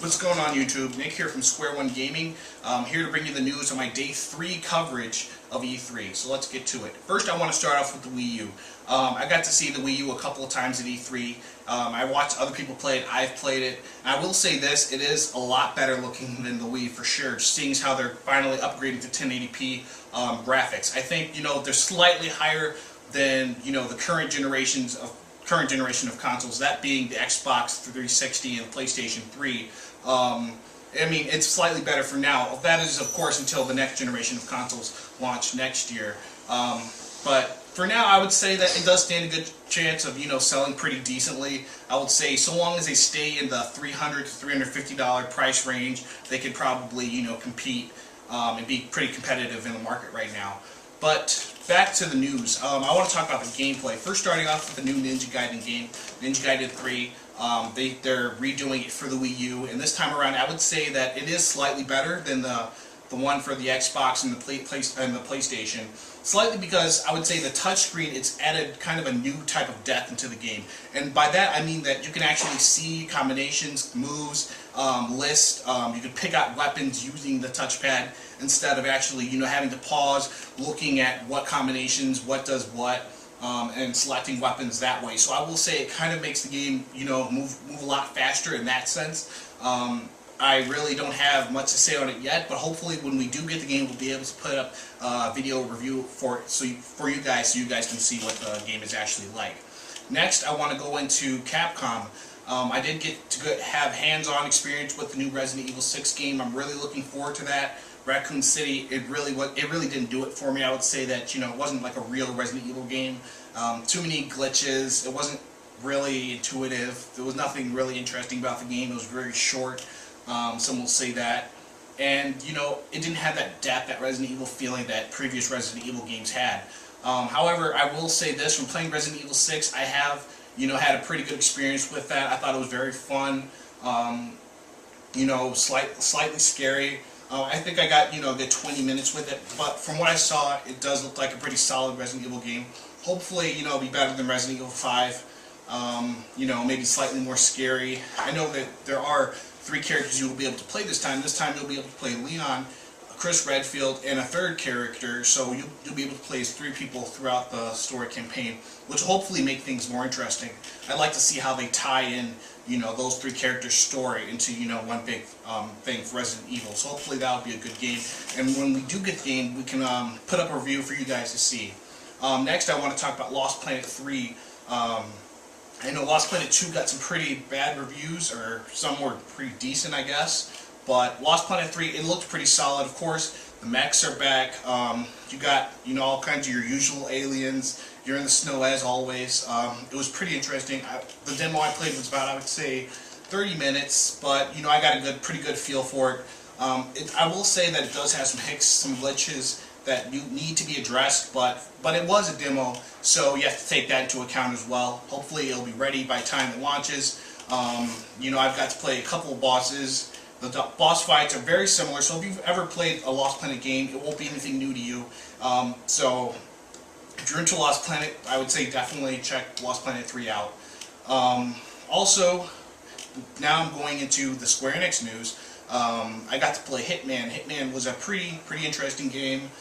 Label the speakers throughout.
Speaker 1: What's going on, YouTube? Nick here from Square One Gaming. Here to bring you the news on my Day 3 coverage of E3. So let's get to it. First, I want to start off with the Wii U. I got to see the Wii U a couple of times at E3. I watched other people play it. I've played it. And I will say this, it is a lot better looking than the Wii for sure, just seeing as how they're finally upgrading to 1080p graphics. I think, they're slightly higher than, the current generation of consoles, that being the Xbox 360 and PlayStation 3. I mean, it's slightly better for now. That is, of course, until the next generation of consoles launch next year. But for now, I would say that it does stand a good chance of, selling pretty decently. I would say so long as they stay in the $300 to $350 price range, they could probably, compete and be pretty competitive in the market right now. But back to the news. I want to talk about the gameplay. First, starting off with the new Ninja Gaiden game, Ninja Gaiden 3. They're redoing it for the Wii U, and this time around, I would say that it is slightly better than the one for the Xbox and the PlayStation. Slightly because I would say the touchscreen, it's added kind of a new type of depth into the game, and by that I mean that you can actually see combinations, moves, lists. You can pick out weapons using the touchpad instead of actually having to pause, looking at what combinations, what does what. And selecting weapons that way. So I will say it kind of makes the game, move a lot faster in that sense. I really don't have much to say on it yet, but hopefully when we do get the game, we'll be able to put up a video review for it, for you guys can see what the game is actually like. Next, I want to go into Capcom. I did get to have hands-on experience with the new Resident Evil 6 game. I'm really looking forward to that. Raccoon City, it really didn't do it for me. I would say that it wasn't like a real Resident Evil game. Too many glitches. It wasn't really intuitive. There was nothing really interesting about the game. It was very short. Some will say that, and it didn't have that depth, that Resident Evil feeling that previous Resident Evil games had. However, I will say this: from playing Resident Evil 6, I have had a pretty good experience with that. I thought it was very fun. Slightly scary. I think I got, good 20 minutes with it, but from what I saw, it does look like a pretty solid Resident Evil game. Hopefully, it'll be better than Resident Evil 5, maybe slightly more scary. I know that there are 3 characters you will be able to play this time. This time you'll be able to play Leon, Chris Redfield, and a 3rd character, so you'll be able to play as 3 people throughout the story campaign, which will hopefully make things more interesting. I'd like to see how they tie in those 3 characters' story into, one big thing for Resident Evil. So hopefully that'll be a good game. And when we do get the game, we can put up a review for you guys to see. Next, I want to talk about Lost Planet 3. I know Lost Planet 2 got some pretty bad reviews, or some were pretty decent, I guess. But Lost Planet 3, it looked pretty solid. Of course, the mechs are back. You got, all kinds of your usual aliens. You're in the snow as always. It was pretty interesting. The demo I played was about, I would say, 30 minutes, but I got a pretty good feel for it. I will say that it does have some hiccups, some glitches that you need to be addressed, but it was a demo, so you have to take that into account as well. Hopefully it'll be ready by the time it launches. I've got to play a couple of bosses. The boss fights are very similar, so if you've ever played a Lost Planet game, it won't be anything new to you. So if you're into Lost Planet, I would say definitely check Lost Planet 3 out. Also, now I'm going into the Square Enix news. I got to play Hitman. Hitman was a pretty interesting game.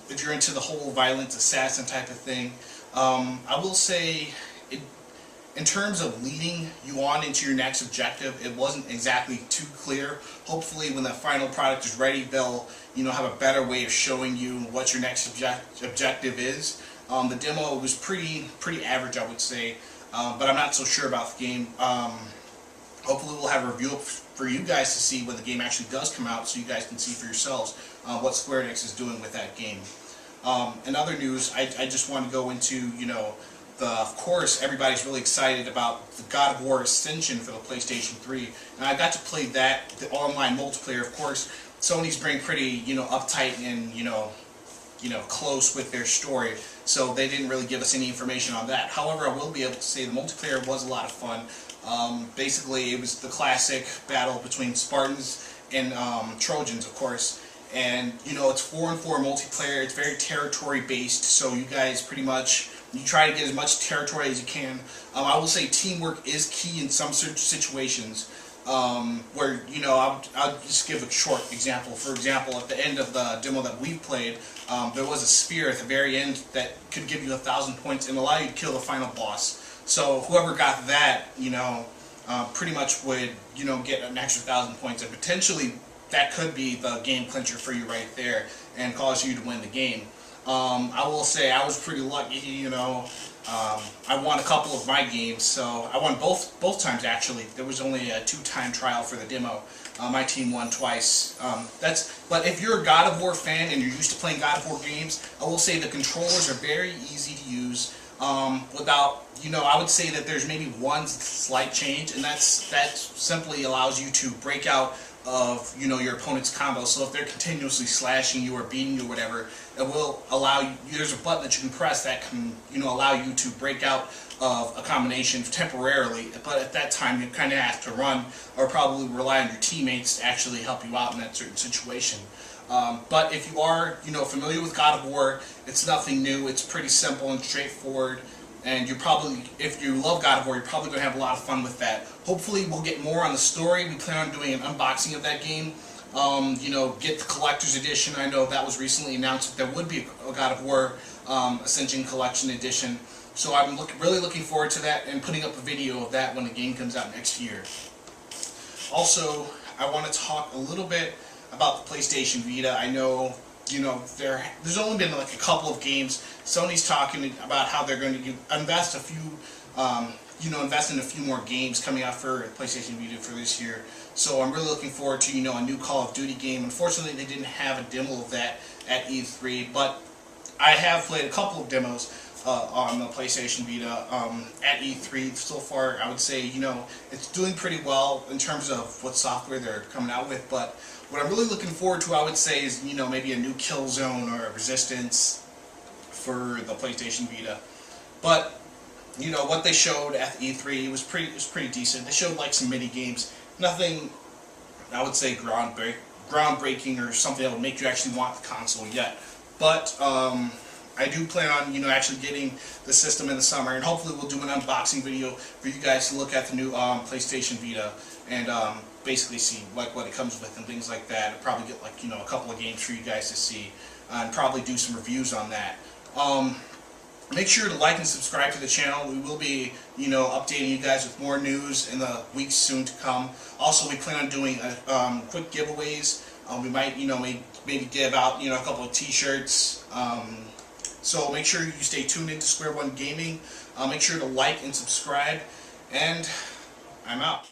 Speaker 1: If you're into the whole violent assassin type of thing, I will say, in terms of leading you on into your next objective, it wasn't exactly too clear. Hopefully, when the final product is ready, they'll have a better way of showing you what your next objective is. The demo was pretty average, I would say, but I'm not so sure about the game. Hopefully we'll have a review for you guys to see when the game actually does come out, so you guys can see for yourselves what Square Enix is doing with that game. In other news, I just want to go into, of course, everybody's really excited about the God of War Ascension for the PlayStation 3. And I got to play that, the online multiplayer. Of course, Sony's being pretty, uptight and, close with their story, so they didn't really give us any information on that. However, I will be able to say the multiplayer was a lot of fun. Basically, it was the classic battle between Spartans and Trojans, of course. And, it's 4-on-4 multiplayer. It's very territory-based, so you guys pretty much, you try to get as much territory as you can. I will say teamwork is key in some situations. where, you know, I'll just give a short example. For example, at the end of the demo that we played, there was a spear at the very end that could give you 1,000 points and allow you to kill the final boss. So whoever got that, you know, pretty much would, you know, get an extra 1,000 points, and potentially that could be the game clincher for you right there and cause you to win the game. I will say I was pretty lucky, you know. I won a couple of my games, so I won both times actually. There was only a 2-time trial for the demo. My team won twice. But if you're a God of War fan and you're used to playing God of War games, I will say the controllers are very easy to use. Without, you know, I would say that there's maybe one slight change, and that simply allows you to break out of, you know, your opponent's combo. So if they're continuously slashing you or beating you or whatever, it will allow you, there's a button that you can press that can, you know, allow you to break out of a combination temporarily, but at that time you kind of have to run or probably rely on your teammates to actually help you out in that certain situation. But if you are, you know, familiar with God of War, it's nothing new. It's pretty simple and straightforward. And you're probably, if you love God of War, you're probably going to have a lot of fun with that. Hopefully we'll get more on the story. We plan on doing an unboxing of that game. You know, get the Collector's Edition. I know that was recently announced that there would be a God of War Ascension Collection Edition. So I'm really looking forward to that and putting up a video of that when the game comes out next year. Also, I want to talk a little bit about the PlayStation Vita. I know, you know, there's only been like a couple of games. Sony's talking about how they're going to invest a few, you know, invest in a few more games coming out for PlayStation Vita for this year. So I'm really looking forward to, you know, a new Call of Duty game. Unfortunately, they didn't have a demo of that at E3, but I have played a couple of demos on the PlayStation Vita at E3. So far, I would say, you know, it's doing pretty well in terms of what software they're coming out with, but what I'm really looking forward to, I would say, is, you know, maybe a new Killzone or a Resistance for the PlayStation Vita. But, you know, what they showed at E3 was pretty decent. They showed like some mini games, nothing, I would say, groundbreaking or something that would make you actually want the console yet. But I do plan on, you know, actually getting the system in the summer, and hopefully we'll do an unboxing video for you guys to look at the new PlayStation Vita and basically see like what it comes with and things like that. I'll probably get like, you know, a couple of games for you guys to see and probably do some reviews on that. Make sure to like and subscribe to the channel. We will be, you know, updating you guys with more news in the weeks soon to come. Also, we plan on doing quick giveaways. We might, you know, maybe give out, you know, a couple of T-shirts. So make sure you stay tuned into Square One Gaming. Make sure to like and subscribe, and I'm out.